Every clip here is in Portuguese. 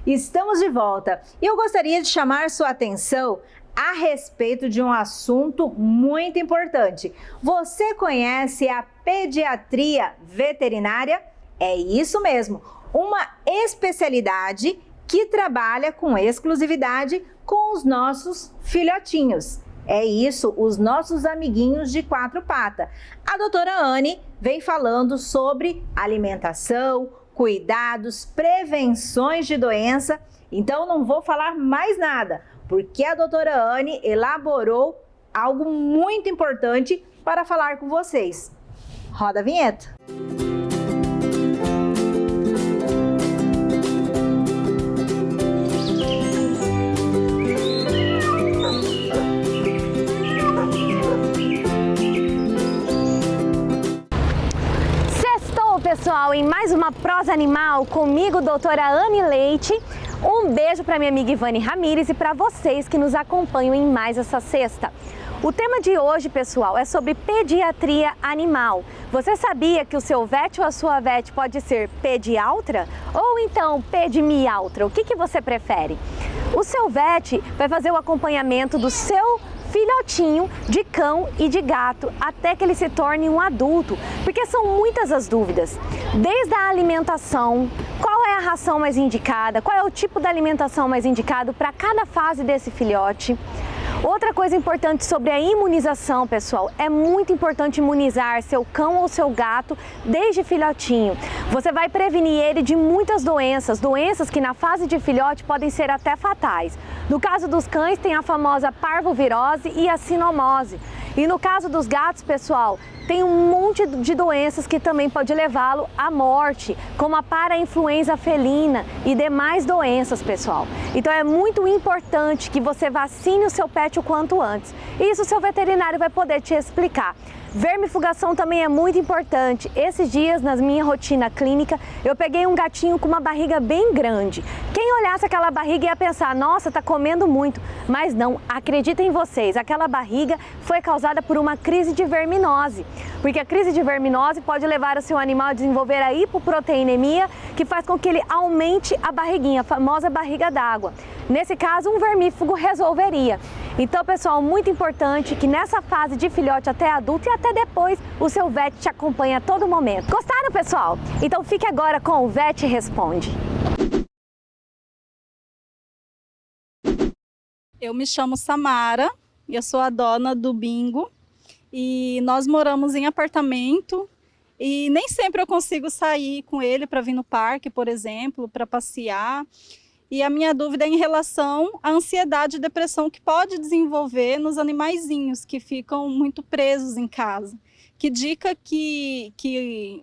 Estamos de volta e eu gostaria de chamar sua atenção a respeito de um assunto muito importante. Você conhece a pediatria veterinária? É isso mesmo, uma especialidade que trabalha com exclusividade com os nossos filhotinhos. É isso, os nossos amiguinhos de quatro patas. A doutora Anne vem falando sobre alimentação, cuidados, prevenções de doença. Então não vou falar mais nada, porque a doutora Anne elaborou algo muito importante para falar com vocês. Roda a vinheta. Pessoal, em mais uma Prosa Animal, comigo, doutora Anne Leite. Um beijo para minha amiga Ivane Ramires e para vocês que nos acompanham em mais essa sexta. O tema de hoje, pessoal, é sobre pediatria animal. Você sabia que o seu vet ou a sua vet pode ser pediatra ou então pedimiatra? O que você prefere? O seu vet vai fazer o acompanhamento do seu filhotinho de cão e de gato até que ele se torne um adulto, porque são muitas as dúvidas, desde a alimentação, qual é a ração mais indicada, qual é o tipo de alimentação mais indicado para cada fase desse filhote. Outra coisa importante sobre a imunização, pessoal, é muito importante imunizar seu cão ou seu gato desde filhotinho. Você vai prevenir ele de muitas doenças que na fase de filhote podem ser até fatais. No caso dos cães tem a famosa parvovirose e a sinomose. E no caso dos gatos, pessoal, tem um monte de doenças que também pode levá-lo à morte, como a parainfluenza felina e demais doenças, pessoal. Então é muito importante que você vacine o seu pet o quanto antes. Isso o seu veterinário vai poder te explicar. Vermifugação também é muito importante. Esses dias, na minha rotina clínica, eu peguei um gatinho com uma barriga bem grande. Quem olhasse aquela barriga ia pensar, nossa, tá comendo muito. Mas não, acreditem vocês, aquela barriga foi causada por uma crise de verminose. Porque a crise de verminose pode levar o seu animal a desenvolver a hipoproteinemia, que faz com que ele aumente a barriguinha, a famosa barriga d'água. Nesse caso, um vermífugo resolveria. Então, pessoal, muito importante que nessa fase de filhote até adulto e até depois, o seu vet te acompanha a todo momento. Gostaram, pessoal? Então fique agora com o Vet Responde. Eu me chamo Samara, eu sou a dona do Bingo e nós moramos em apartamento e nem sempre eu consigo sair com ele para vir no parque, por exemplo, para passear. E a minha dúvida é em relação à ansiedade e depressão que pode desenvolver nos animaizinhos que ficam muito presos em casa. Que dica que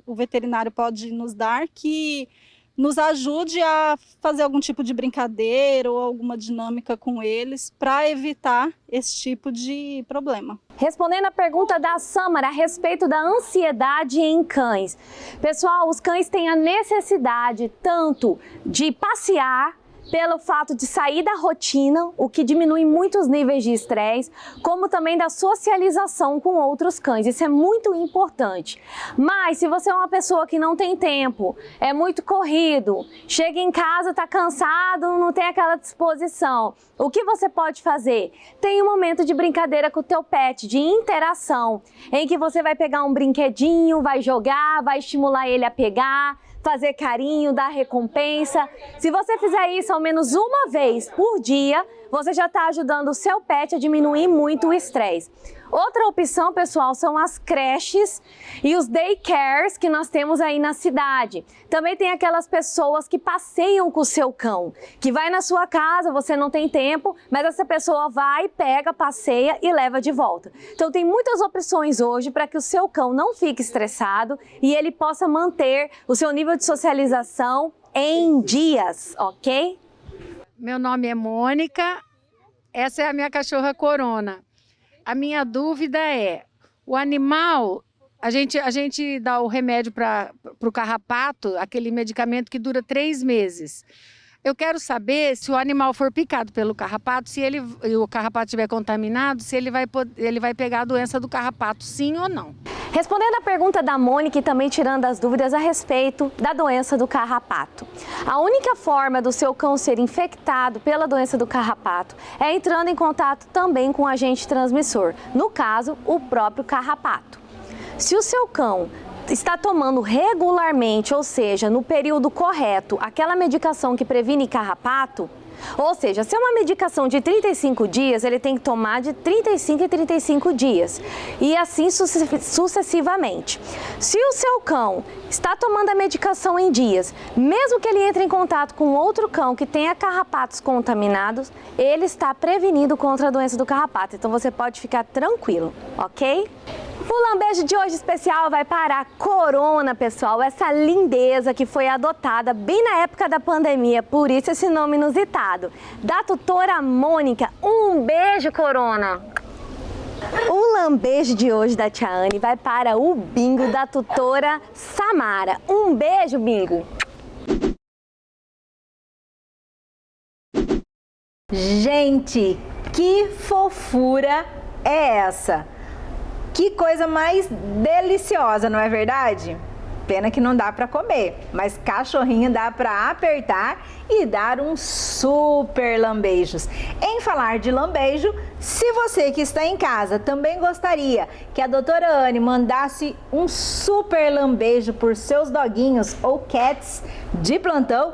o veterinário pode nos dar que nos ajude a fazer algum tipo de brincadeira ou alguma dinâmica com eles para evitar esse tipo de problema. Respondendo a pergunta da Samara a respeito da ansiedade em cães. Pessoal, os cães têm a necessidade tanto de passear, pelo fato de sair da rotina, o que diminui muito os níveis de estresse, como também da socialização com outros cães. Isso é muito importante. Mas se você é uma pessoa que não tem tempo, é muito corrido, chega em casa, está cansado, não tem aquela disposição, o que você pode fazer? Tem um momento de brincadeira com o teu pet, de interação, em que você vai pegar um brinquedinho, vai jogar, vai estimular ele a pegar, fazer carinho, dar recompensa. Se você fizer isso ao menos uma vez por dia, você já está ajudando o seu pet a diminuir muito o estresse. Outra opção, pessoal, são as creches e os daycares que nós temos aí na cidade. Também tem aquelas pessoas que passeiam com o seu cão, que vai na sua casa, você não tem tempo, mas essa pessoa vai, pega, passeia e leva de volta. Então tem muitas opções hoje para que o seu cão não fique estressado e ele possa manter o seu nível de socialização em dias, ok? Meu nome é Mônica, essa é a minha cachorra Corona. A minha dúvida é, o animal, a gente dá o remédio para o carrapato, aquele medicamento que dura 3 meses. Eu quero saber se o animal for picado pelo carrapato, se o carrapato estiver contaminado, se ele vai pegar a doença do carrapato, sim ou não. Respondendo à pergunta da Mônica e também tirando as dúvidas a respeito da doença do carrapato. A única forma do seu cão ser infectado pela doença do carrapato é entrando em contato também com o agente transmissor, no caso, o próprio carrapato. Se o seu cão está tomando regularmente, ou seja, no período correto, aquela medicação que previne carrapato, ou seja, se é uma medicação de 35 dias, ele tem que tomar de 35 em 35 dias e assim sucessivamente. Se o seu cão está tomando a medicação em dias, mesmo que ele entre em contato com outro cão que tenha carrapatos contaminados, ele está prevenido contra a doença do carrapato, então você pode ficar tranquilo, ok? O lambejo de hoje especial vai para a Corona, pessoal, essa lindeza que foi adotada bem na época da pandemia, por isso esse nome inusitado, da tutora Mônica. Um beijo, Corona! O lambejo de hoje da Tia Anne vai para o Bingo da tutora Samara. Um beijo, Bingo! Gente, que fofura é essa? Que coisa mais deliciosa, não é verdade? Pena que não dá para comer, mas cachorrinho dá para apertar e dar uns super lambejos. Em falar de lambejo, se você que está em casa também gostaria que a doutora Anne mandasse um super lambejo por seus doguinhos ou cats de plantão,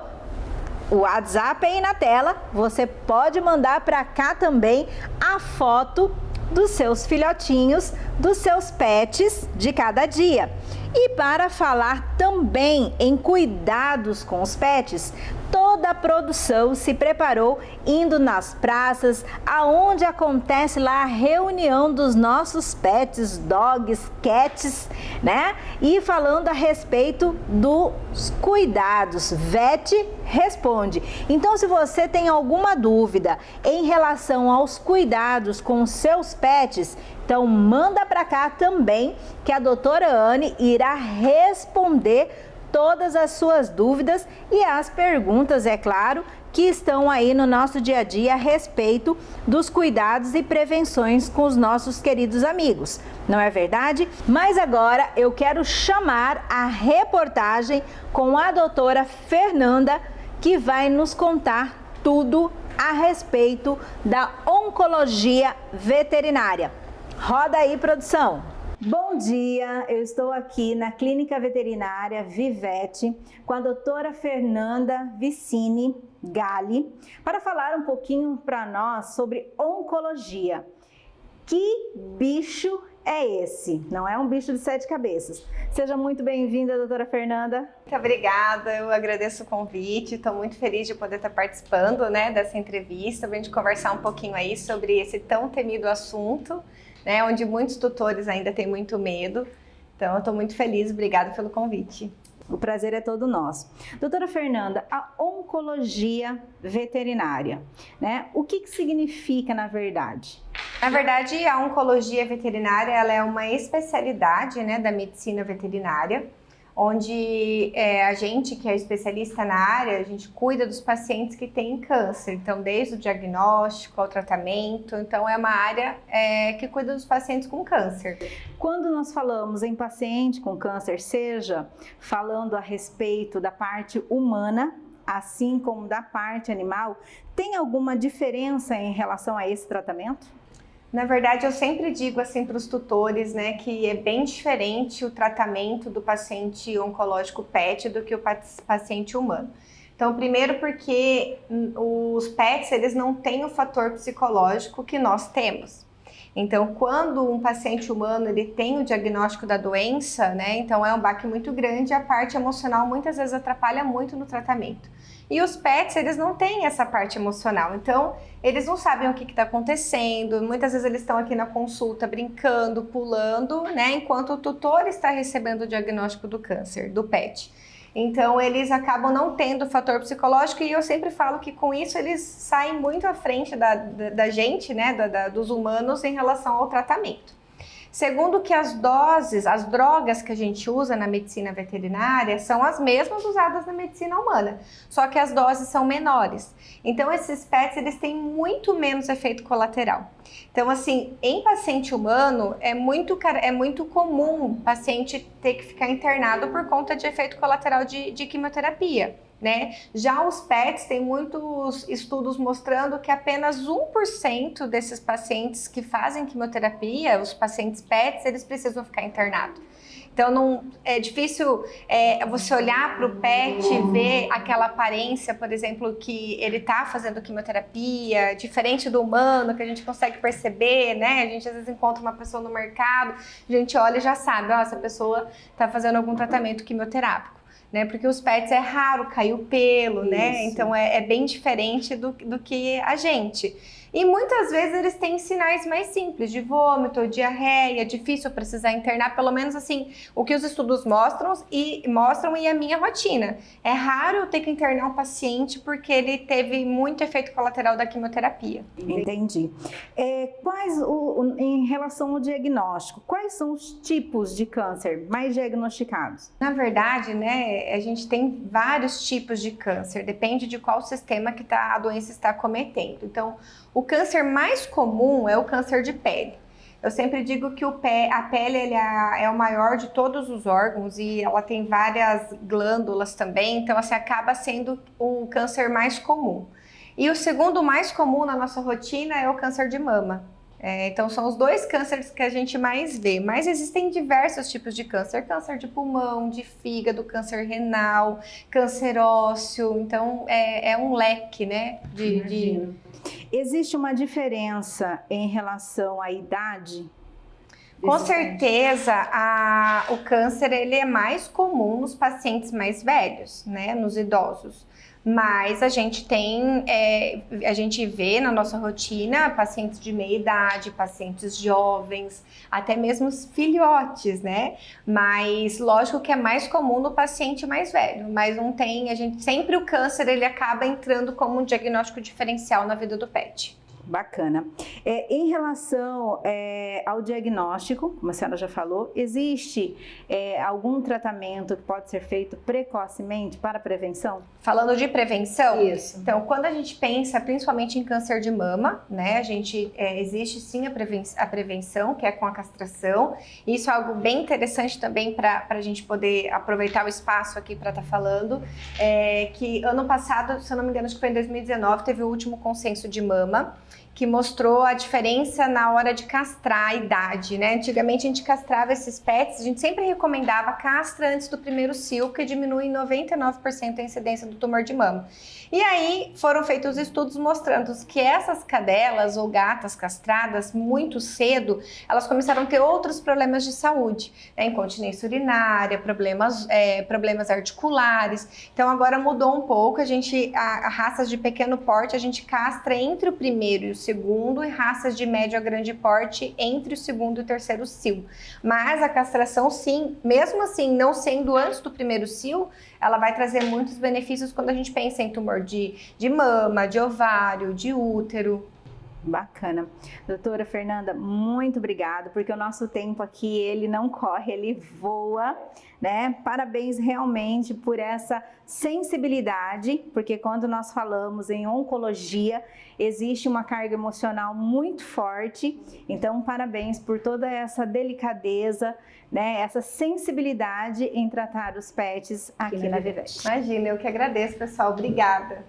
o WhatsApp aí na tela, você pode mandar para cá também a foto dos seus filhotinhos, dos seus pets de cada dia. E para falar também em cuidados com os pets, toda a produção se preparou indo nas praças, aonde acontece lá a reunião dos nossos pets, dogs, cats, né? E falando a respeito dos cuidados, Vet responde. Então, se você tem alguma dúvida em relação aos cuidados com os seus pets, então manda para cá também que a doutora Anne irá responder todas as suas dúvidas e as perguntas, é claro, que estão aí no nosso dia a dia a respeito dos cuidados e prevenções com os nossos queridos amigos. Não é verdade? Mas agora eu quero chamar a reportagem com a doutora Fernanda, que vai nos contar tudo a respeito da oncologia veterinária. Roda aí, produção! Bom dia, eu estou aqui na Clínica Veterinária Vivete com a doutora Fernanda Vicini Galli para falar um pouquinho para nós sobre oncologia. Que bicho é esse? Não é um bicho de 7 cabeças. Seja muito bem-vinda, doutora Fernanda. Muito obrigada, eu agradeço o convite, estou muito feliz de poder estar participando, né, dessa entrevista, para a gente conversar um pouquinho aí sobre esse tão temido assunto, né, onde muitos tutores ainda têm muito medo. Então, eu estou muito feliz, obrigada pelo convite. O prazer é todo nosso. Doutora Fernanda, a oncologia veterinária, né? O que significa na verdade? Na verdade, a oncologia veterinária ela é uma especialidade, né, da medicina veterinária, onde a gente que é especialista na área, a gente cuida dos pacientes que têm câncer. Então, desde o diagnóstico ao tratamento, então é uma área que cuida dos pacientes com câncer. Quando nós falamos em paciente com câncer, seja falando a respeito da parte humana, assim como da parte animal, tem alguma diferença em relação a esse tratamento? Na verdade, eu sempre digo assim para os tutores, né, que é bem diferente o tratamento do paciente oncológico PET do que o paciente humano. Então, primeiro porque os PETs, eles não têm o fator psicológico que nós temos. Então, quando um paciente humano ele tem o diagnóstico da doença, né, então é um baque muito grande, a parte emocional muitas vezes atrapalha muito no tratamento. E os pets, eles não têm essa parte emocional, então eles não sabem o que está acontecendo, muitas vezes eles estão aqui na consulta brincando, pulando, né, enquanto o tutor está recebendo o diagnóstico do câncer, do pet. Então eles acabam não tendo o fator psicológico e eu sempre falo que com isso eles saem muito à frente da gente, né, dos humanos em relação ao tratamento. Segundo que as doses, as drogas que a gente usa na medicina veterinária são as mesmas usadas na medicina humana, só que as doses são menores. Então esses pets eles têm muito menos efeito colateral. Então, assim, em paciente humano, é muito comum o paciente ter que ficar internado por conta de efeito colateral de quimioterapia, né? Já os PETs, tem muitos estudos mostrando que apenas 1% desses pacientes que fazem quimioterapia, os pacientes PETs, eles precisam ficar internados. Então, não, é difícil você olhar para o PET e ver aquela aparência, por exemplo, que ele está fazendo quimioterapia, diferente do humano, que a gente consegue perceber, né? A gente às vezes encontra uma pessoa no mercado, a gente olha e já sabe, ó, essa pessoa está fazendo algum tratamento quimioterápico. Né, porque os PETs é raro cair o pelo, né? Então é bem diferente do que a gente. E muitas vezes eles têm sinais mais simples, de vômito, diarreia, difícil precisar internar, pelo menos assim, o que os estudos mostram e a minha rotina. É raro eu ter que internar um paciente porque ele teve muito efeito colateral da quimioterapia. Entendi. Em relação ao diagnóstico, quais são os tipos de câncer mais diagnosticados? Na verdade, né, a gente tem vários tipos de câncer, depende de qual sistema que a doença está cometendo. Então, o câncer mais comum é o câncer de pele. Eu sempre digo que a pele é o maior de todos os órgãos e ela tem várias glândulas também, então assim, acaba sendo o câncer mais comum. E o segundo mais comum na nossa rotina é o câncer de mama. Então são os dois cânceres que a gente mais vê, mas existem diversos tipos de câncer, câncer de pulmão, de fígado, câncer renal, câncer ósseo, então é um leque, né? Existe uma diferença em relação à idade? Com certeza, o câncer ele é mais comum nos pacientes mais velhos, né? Nos idosos. Mas a gente vê na nossa rotina pacientes de meia idade, pacientes jovens, até mesmo os filhotes, né? Mas lógico que é mais comum no paciente mais velho, mas não tem, sempre o câncer ele acaba entrando como um diagnóstico diferencial na vida do PET. Bacana. Em relação ao diagnóstico, como a senhora já falou, existe algum tratamento que pode ser feito precocemente para prevenção? Falando de prevenção, isso. Então, quando a gente pensa principalmente em câncer de mama, né, existe sim a prevenção, que é com a castração. Isso é algo bem interessante também para a gente poder aproveitar o espaço aqui para estar falando, que ano passado, se eu não me engano, acho que foi em 2019, teve o último consenso de mama, que mostrou a diferença na hora de castrar a idade, né? Antigamente a gente castrava esses PETs, a gente sempre recomendava castra antes do primeiro cio, que diminui em 99% a incidência do tumor de mama. E aí foram feitos estudos mostrando que essas cadelas ou gatas castradas muito cedo, elas começaram a ter outros problemas de saúde, né? Incontinência urinária, problemas articulares. Então agora mudou um pouco, a raças de pequeno porte a gente castra entre o primeiro e o segundo, e raças de médio a grande porte entre o segundo e o terceiro cio. Mas a castração, sim, mesmo assim, não sendo antes do primeiro cio, ela vai trazer muitos benefícios quando a gente pensa em tumor de mama, de ovário, de útero. Bacana. Doutora Fernanda, muito obrigada, porque o nosso tempo aqui, ele não corre, ele voa, né? Parabéns realmente por essa sensibilidade, porque quando nós falamos em oncologia, existe uma carga emocional muito forte, então parabéns por toda essa delicadeza, né? Essa sensibilidade em tratar os PETs aqui na Vivete. Imagina, eu que agradeço, pessoal. Obrigada.